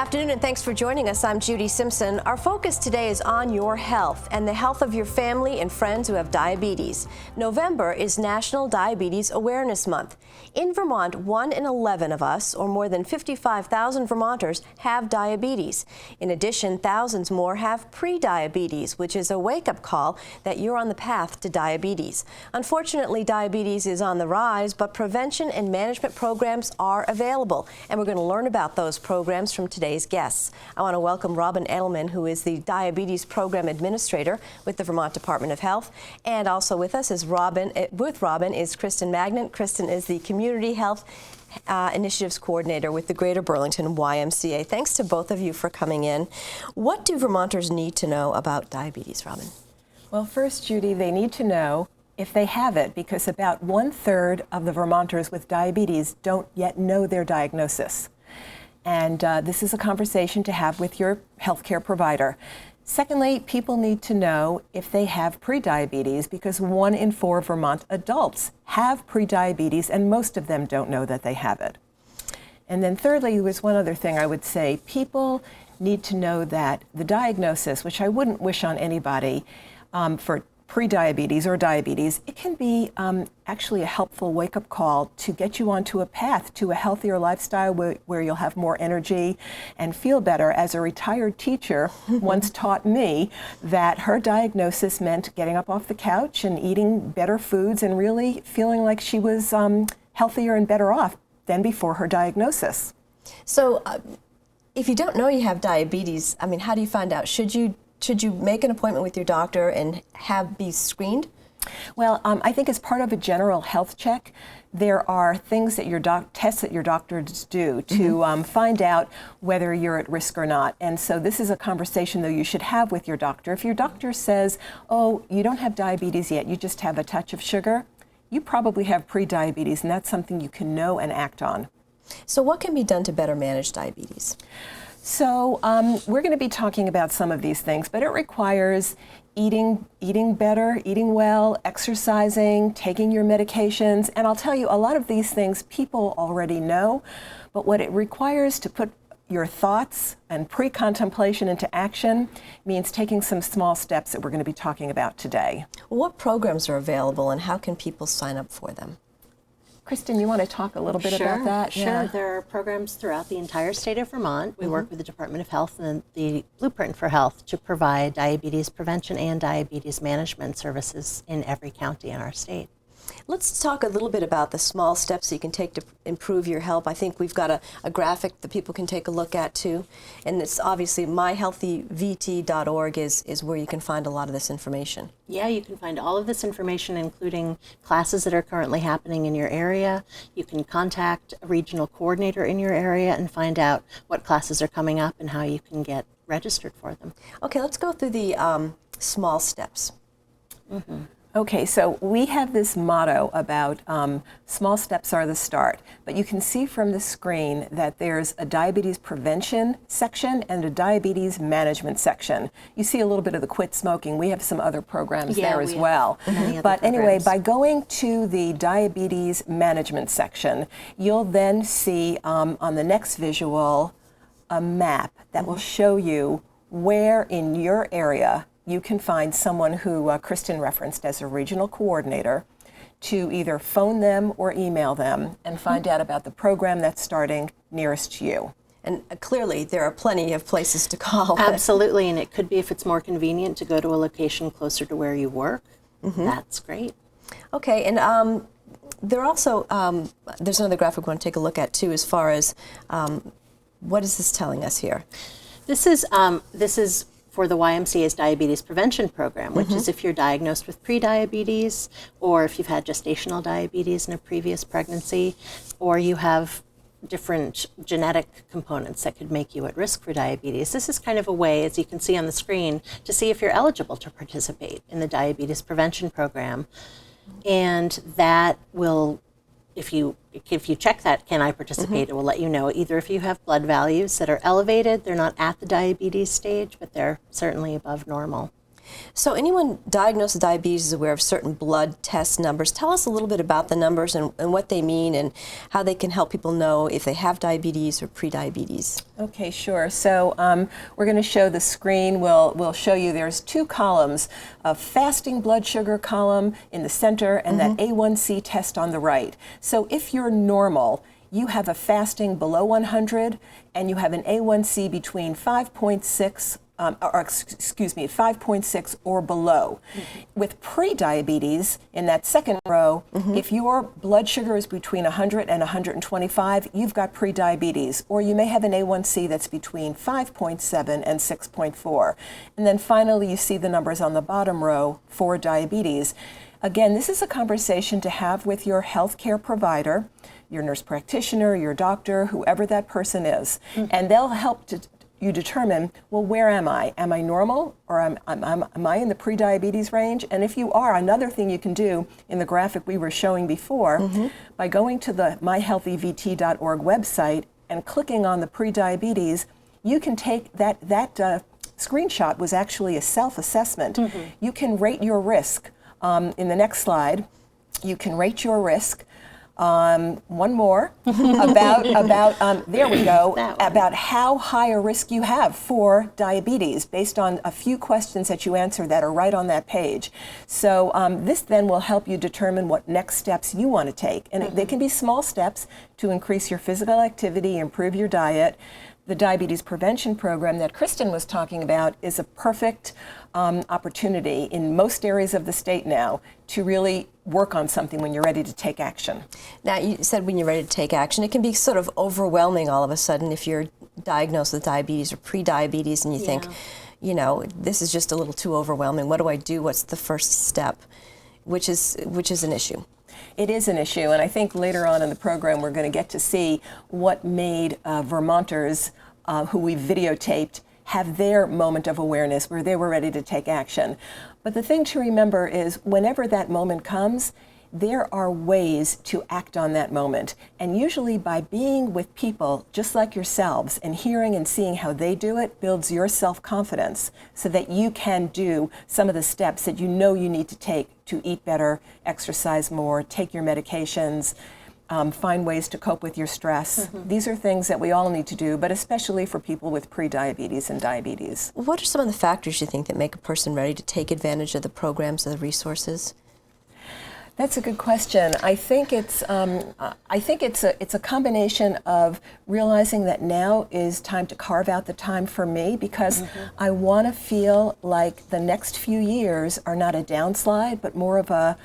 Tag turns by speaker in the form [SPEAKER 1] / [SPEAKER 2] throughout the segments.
[SPEAKER 1] afternoon and thanks for joining us. I'm Judy Simpson. Our focus today is on your health and the health of your family and friends who have diabetes. November is National Diabetes Awareness Month. In Vermont, 1 in 11 of us, or more than 55,000 Vermonters, have diabetes. In addition, thousands more have pre-diabetes, which is a wake-up call that you're on the path to diabetes. Unfortunately, diabetes is on the rise, but prevention and management programs are available, and we're going to learn about those programs from today's guests. I want to welcome Robin Edelman, who is the Diabetes Program Administrator with the Vermont Department of Health. And also with us is Robin is Kristen Magnan. Kristen is the Community Health Initiatives Coordinator with the Greater Burlington YMCA. Thanks to both of you for coming in. What do Vermonters need to know about diabetes, Robin?
[SPEAKER 2] Well, first, Judy, they need to know if they have it, because about 1/3 of the Vermonters with diabetes don't yet know their diagnosis. And this is a conversation to have with your healthcare provider. Secondly, people need to know if they have prediabetes, because 1 in 4 Vermont adults have prediabetes, and most of them don't know that they have it. And then thirdly, there's one other thing I would say. People need to know that the diagnosis, which I wouldn't wish on anybody for prediabetes or diabetes, it can be actually a helpful wake-up call to get you onto a path to a healthier lifestyle where you'll have more energy and feel better. As a retired teacher once taught me that her diagnosis meant getting up off the couch and eating better foods and really feeling like she was healthier and better off than before her diagnosis.
[SPEAKER 1] So if you don't know you have diabetes, I mean, how do you find out? Should you make an appointment with your doctor and be screened?
[SPEAKER 2] Well, I think as part of a general health check, there are things that tests that your doctors do to find out whether you're at risk or not. And so this is a conversation, though, you should have with your doctor. If your doctor says, oh, you don't have diabetes yet, you just have a touch of sugar, you probably have prediabetes, and that's something you can know and act on.
[SPEAKER 1] So what can be done to better manage diabetes?
[SPEAKER 2] So we're going to be talking about some of these things, but it requires eating better, eating well, exercising, taking your medications. And I'll tell you, a lot of these things people already know, but what it requires to put your thoughts and pre-contemplation into action means taking some small steps that we're going to be talking about today.
[SPEAKER 1] What programs are available and how can people sign up for them?
[SPEAKER 2] Kristen, you want to talk a little bit about that?
[SPEAKER 3] Sure.
[SPEAKER 2] Yeah.
[SPEAKER 3] There are programs throughout the entire state of Vermont. We work with the Department of Health and the Blueprint for Health to provide diabetes prevention and diabetes management services in every county in our state.
[SPEAKER 1] Let's talk a little bit about the small steps you can take to improve your health. I think we've got a graphic that people can take a look at too. And it's obviously myhealthyvt.org is where you can find a lot of this information.
[SPEAKER 3] Yeah, you can find all of this information, including classes that are currently happening in your area. You can contact a regional coordinator in your area and find out what classes are coming up and how you can get registered for them.
[SPEAKER 1] Okay, let's go through the small steps.
[SPEAKER 2] Okay, so we have this motto about small steps are the start, but you can see from the screen that there's a diabetes prevention section and a diabetes management section. You see a little bit of the quit smoking. We have some other programs there as well. But anyway, by going to the diabetes management section, you'll then see on the next visual a map that will show you where in your area you can find someone who Kristen referenced as a regional coordinator to either phone them or email them and find out about the program that's starting nearest to you.
[SPEAKER 1] And clearly there are plenty of places to call.
[SPEAKER 3] Absolutely, and it could be, if it's more convenient, to go to a location closer to where you work. That's great.
[SPEAKER 1] Okay, and there also, there's another graphic we want to take a look at too, as far as what is this telling us here?
[SPEAKER 3] This is for the YMCA's diabetes prevention program, which is if you're diagnosed with prediabetes, or if you've had gestational diabetes in a previous pregnancy, or you have different genetic components that could make you at risk for diabetes. This is kind of a way, as you can see on the screen, to see if you're eligible to participate in the diabetes prevention program. And that will, if you check that, can I participate, it will let you know either if you have blood values that are elevated, they're not at the diabetes stage, but they're certainly above normal.
[SPEAKER 1] So anyone diagnosed with diabetes is aware of certain blood test numbers. Tell us a little bit about the numbers and what they mean and how they can help people know if they have diabetes or pre-diabetes.
[SPEAKER 2] Okay, sure. So we're going to show the screen. We'll show you there's two columns, a fasting blood sugar column in the center and that A1C test on the right. So if you're normal, you have a fasting below 100 and you have an A1C between 5.6 5.6 or below. With pre-diabetes, in that second row, if your blood sugar is between 100 and 125, you've got pre-diabetes, or you may have an A1C that's between 5.7 and 6.4. And then finally, you see the numbers on the bottom row for diabetes. Again, this is a conversation to have with your healthcare provider, your nurse practitioner, your doctor, whoever that person is, and they'll help to you determine, well, where am I? Am I normal, or am I in the pre-diabetes range? And if you are, another thing you can do in the graphic we were showing before, by going to the myhealthyvt.org website and clicking on the pre-diabetes, you can take that screenshot was actually a self-assessment. You can rate your risk. In the next slide, you can rate your risk. One more about there we go, about how high a risk you have for diabetes based on a few questions that you answer that are right on that page. So this then will help you determine what next steps you want to take. And they can be small steps to increase your physical activity, improve your diet. The diabetes prevention program that Kristen was talking about is a perfect opportunity in most areas of the state now to really work on something when you're ready to take action.
[SPEAKER 1] Now, you said when you're ready to take action, it can be sort of overwhelming all of a sudden if you're diagnosed with diabetes or pre-diabetes and you think, you know, this is just a little too overwhelming. What do I do? What's the first step? Which is an issue.
[SPEAKER 2] It is an issue, and I think later on in the program we're going to get to see what made Vermonters, who we videotaped, have their moment of awareness where they were ready to take action. But the thing to remember is whenever that moment comes, there are ways to act on that moment. And usually by being with people just like yourselves and hearing and seeing how they do it builds your self-confidence so that you can do some of the steps that you know you need to take to eat better, exercise more, take your medications, find ways to cope with your stress. These are things that we all need to do, but especially for people with pre-diabetes and diabetes.
[SPEAKER 1] What are some of the factors you think that make a person ready to take advantage of the programs or the resources?
[SPEAKER 2] That's a good question. I think it's a combination of realizing that now is time to carve out the time for me because I want to feel like the next few years are not a downslide, but more of a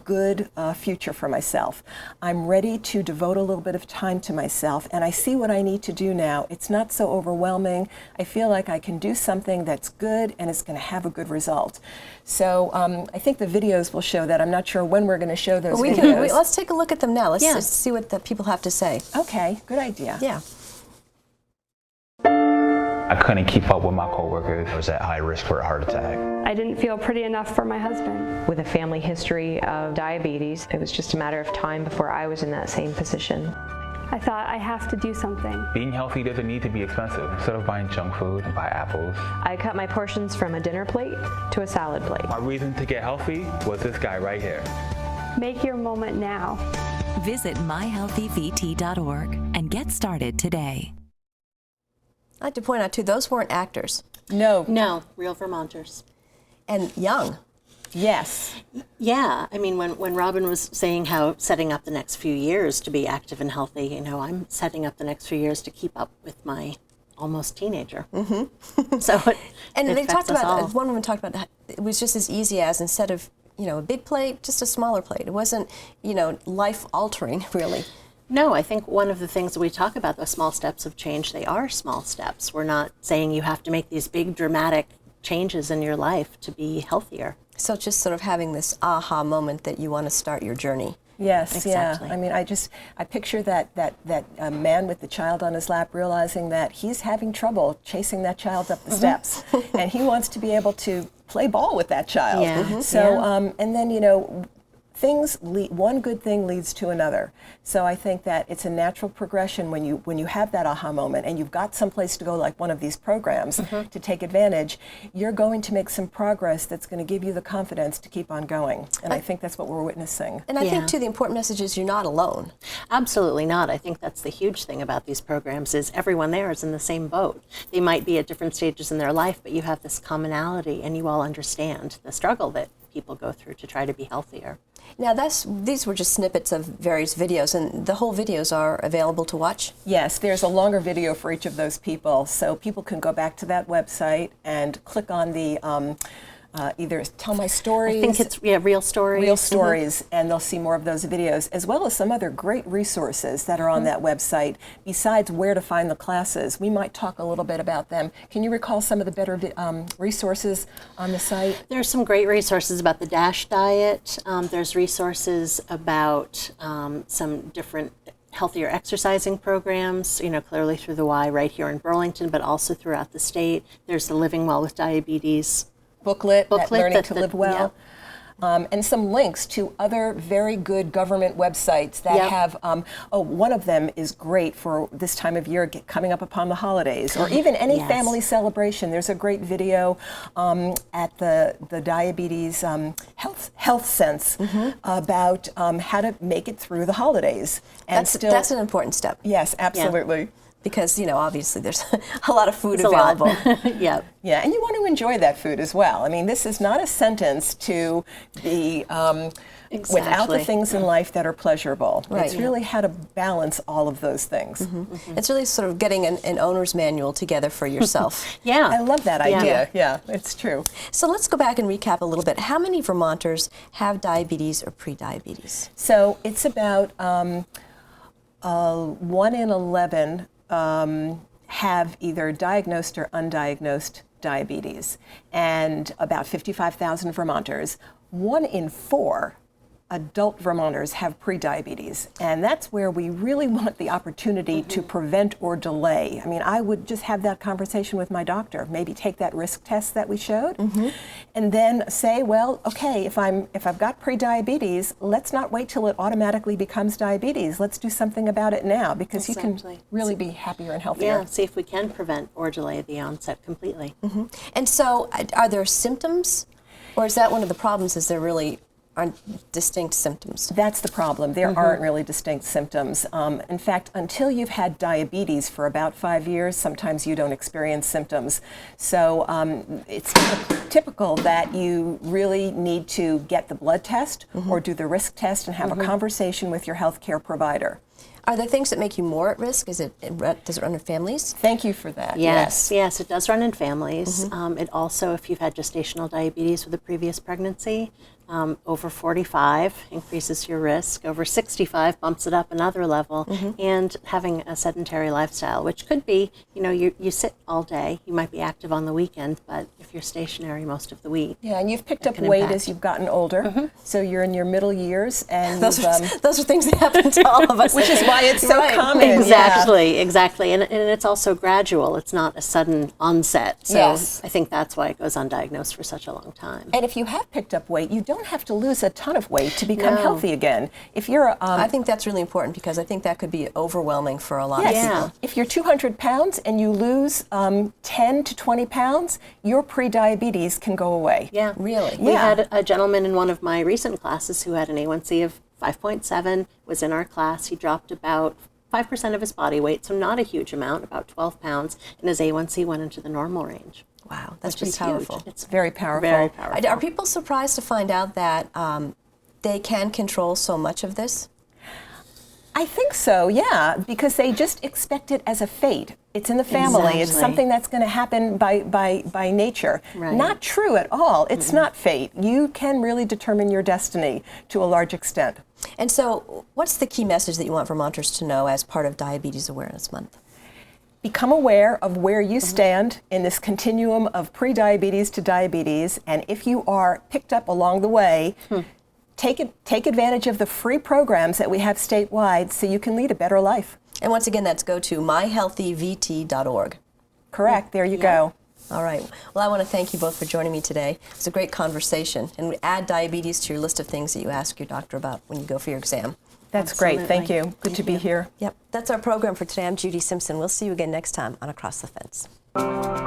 [SPEAKER 2] good future for myself. I'm ready to devote a little bit of time to myself, and I see what I need to do now. It's not so overwhelming. I feel like I can do something that's good and it's going to have a good result. So I think the videos will show that. I'm not sure when we're going to show those videos.
[SPEAKER 1] Let's take a look at them now. Let's see what the people have to say.
[SPEAKER 2] Okay, good idea.
[SPEAKER 1] Yeah.
[SPEAKER 4] I couldn't keep up with my coworkers. I was at high risk for a heart attack.
[SPEAKER 5] I didn't feel pretty enough for my husband.
[SPEAKER 6] With a family history of diabetes, it was just a matter of time before I was in that same position.
[SPEAKER 5] I thought I have to do something.
[SPEAKER 4] Being healthy doesn't need to be expensive. Instead of buying junk food, buy apples.
[SPEAKER 6] I cut my portions from a dinner plate to a salad plate.
[SPEAKER 4] My reason to get healthy was this guy right here.
[SPEAKER 5] Make your moment now.
[SPEAKER 7] Visit myhealthyvt.org and get started today.
[SPEAKER 1] I'd like to point out, too, those weren't actors.
[SPEAKER 2] No.
[SPEAKER 3] No, real Vermonters.
[SPEAKER 1] And young.
[SPEAKER 2] Yes.
[SPEAKER 3] Yeah, I mean, when Robin was saying how setting up the next few years to be active and healthy, you know, I'm setting up the next few years to keep up with my almost teenager. So
[SPEAKER 1] they talked about, one woman talked about, it was just as easy as instead of, you know, a big plate, just a smaller plate. It wasn't, you know, life-altering, really.
[SPEAKER 3] No, I think one of the things that we talk about, the small steps of change, they are small steps. We're not saying you have to make these big dramatic changes in your life to be healthier.
[SPEAKER 1] So just sort of having this aha moment that you want to start your journey.
[SPEAKER 2] Yes,
[SPEAKER 3] exactly.
[SPEAKER 2] Yeah. I mean, I picture that man with the child on his lap realizing that he's having trouble chasing that child up the steps, and he wants to be able to play ball with that child.
[SPEAKER 3] Yeah.
[SPEAKER 2] So, and then, you know, one good thing leads to another. So I think that it's a natural progression when you have that aha moment and you've got someplace to go like one of these programs to take advantage, you're going to make some progress that's going to give you the confidence to keep on going. And I think that's what we're witnessing.
[SPEAKER 1] And I think, too, the important message is you're not alone.
[SPEAKER 3] Absolutely not. I think that's the huge thing about these programs is everyone there is in the same boat. They might be at different stages in their life, but you have this commonality and you all understand the struggle that people go through to try to be healthier.
[SPEAKER 1] Now, these were just snippets of various videos, and the whole videos are available to watch?
[SPEAKER 2] Yes, there's a longer video for each of those people, so people can go back to that website and click on the either Tell My Stories.
[SPEAKER 3] I think it's Real Stories.
[SPEAKER 2] Real Stories, and they'll see more of those videos, as well as some other great resources that are on that website, besides where to find the classes. We might talk a little bit about them. Can you recall some of the better resources on the site?
[SPEAKER 3] There's some great resources about the DASH diet. There's resources about some different healthier exercising programs, clearly through the Y right here in Burlington, but also throughout the state. There's the Living Well with Diabetes
[SPEAKER 2] booklet that Learning to Live Well. And some links to other very good government websites that have, one of them is great for this time of year coming up upon the holidays, or even any family celebration. There's a great video at the Diabetes Health Sense about how to make it through the holidays. And
[SPEAKER 1] that's an important step.
[SPEAKER 2] Yes, absolutely.
[SPEAKER 1] Yeah. Because, obviously there's a lot of food available.
[SPEAKER 3] Yeah,
[SPEAKER 2] and you want to enjoy that food as well. I mean, this is not a sentence to be without the things in life that are pleasurable.
[SPEAKER 1] Right.
[SPEAKER 2] It's really how to balance all of those things.
[SPEAKER 1] It's really sort of getting an owner's manual together for yourself.
[SPEAKER 2] I love that idea. Yeah, it's true.
[SPEAKER 1] So let's go back and recap a little bit. How many Vermonters have diabetes or prediabetes?
[SPEAKER 2] So it's about 1 in 11 have either diagnosed or undiagnosed diabetes, and about 55,000 Vermonters. 1 in 4 adult Vermonters have prediabetes, and that's where we really want the opportunity to prevent or delay. I mean, I would just have that conversation with my doctor, maybe take that risk test that we showed, and then say, well, okay, if I've got prediabetes, let's not wait till it automatically becomes diabetes. Let's do something about it now, because you can really be happier and healthier.
[SPEAKER 3] Yeah, see if we can prevent or delay the onset completely.
[SPEAKER 1] And so, are there symptoms, or is that one of the problems? Is there really aren't distinct symptoms? That's
[SPEAKER 2] the problem. There aren't really distinct symptoms. In fact, until you've had diabetes for about 5 years, sometimes you don't experience symptoms. So it's typical that you really need to get the blood test or do the risk test and have a conversation with your healthcare provider.
[SPEAKER 1] Are there things that make you more at risk? Does it run in families?
[SPEAKER 2] Thank you for that.
[SPEAKER 3] Yes, it does run in families. It also, if you've had gestational diabetes with a previous pregnancy, over 45 increases your risk. Over 65 bumps it up another level. And having a sedentary lifestyle, which could be, you sit all day, you might be active on the weekend, but if you're stationary most of the week.
[SPEAKER 2] Yeah, and you've picked up weight as you've gotten older, so you're in your middle years, and
[SPEAKER 1] those are things that happen to all of us.
[SPEAKER 2] Which is why it's so common.
[SPEAKER 3] Exactly. And it's also gradual. It's not a sudden onset. So I think that's why it goes undiagnosed for such a long time.
[SPEAKER 2] And if you have picked up weight, you don't have to lose a ton of weight to become healthy again. If you're,
[SPEAKER 1] I think that's really important, because I think that could be overwhelming for a lot of people.
[SPEAKER 2] If you're 200 pounds and you lose 10 to 20 pounds, your pre-diabetes can go away.
[SPEAKER 3] Yeah,
[SPEAKER 1] really.
[SPEAKER 3] We had a gentleman in one of my recent classes who had an A1C of 5.7, was in our class. He dropped about 5% of his body weight, so not a huge amount, about 12 pounds, and his A1C went into the normal range.
[SPEAKER 1] Wow, that's pretty powerful.
[SPEAKER 2] Huge. It's very powerful.
[SPEAKER 3] Very powerful.
[SPEAKER 1] Are people surprised to find out that they can control so much of this?
[SPEAKER 2] I think so, yeah, because they just expect it as a fate. It's in the family. It's something that's going to happen by nature. Not true at all. It's not fate. You can really determine your destiny to a large extent.
[SPEAKER 1] And so, what's the key message that you want Vermonters to know as part of Diabetes Awareness Month?
[SPEAKER 2] Become aware of where you stand in this continuum of pre-diabetes to diabetes, and if you are picked up along the way, take advantage of the free programs that we have statewide so you can lead a better life.
[SPEAKER 1] And once again, that's go to myhealthyvt.org.
[SPEAKER 2] Correct. There you go.
[SPEAKER 1] All right. Well, I want to thank you both for joining me today. It's a great conversation. And add diabetes to your list of things that you ask your doctor about when you go for your exam.
[SPEAKER 2] That's great. Thank you. Good to be here.
[SPEAKER 1] Yep. That's our program for today. I'm Judy Simpson. We'll see you again next time on Across the Fence.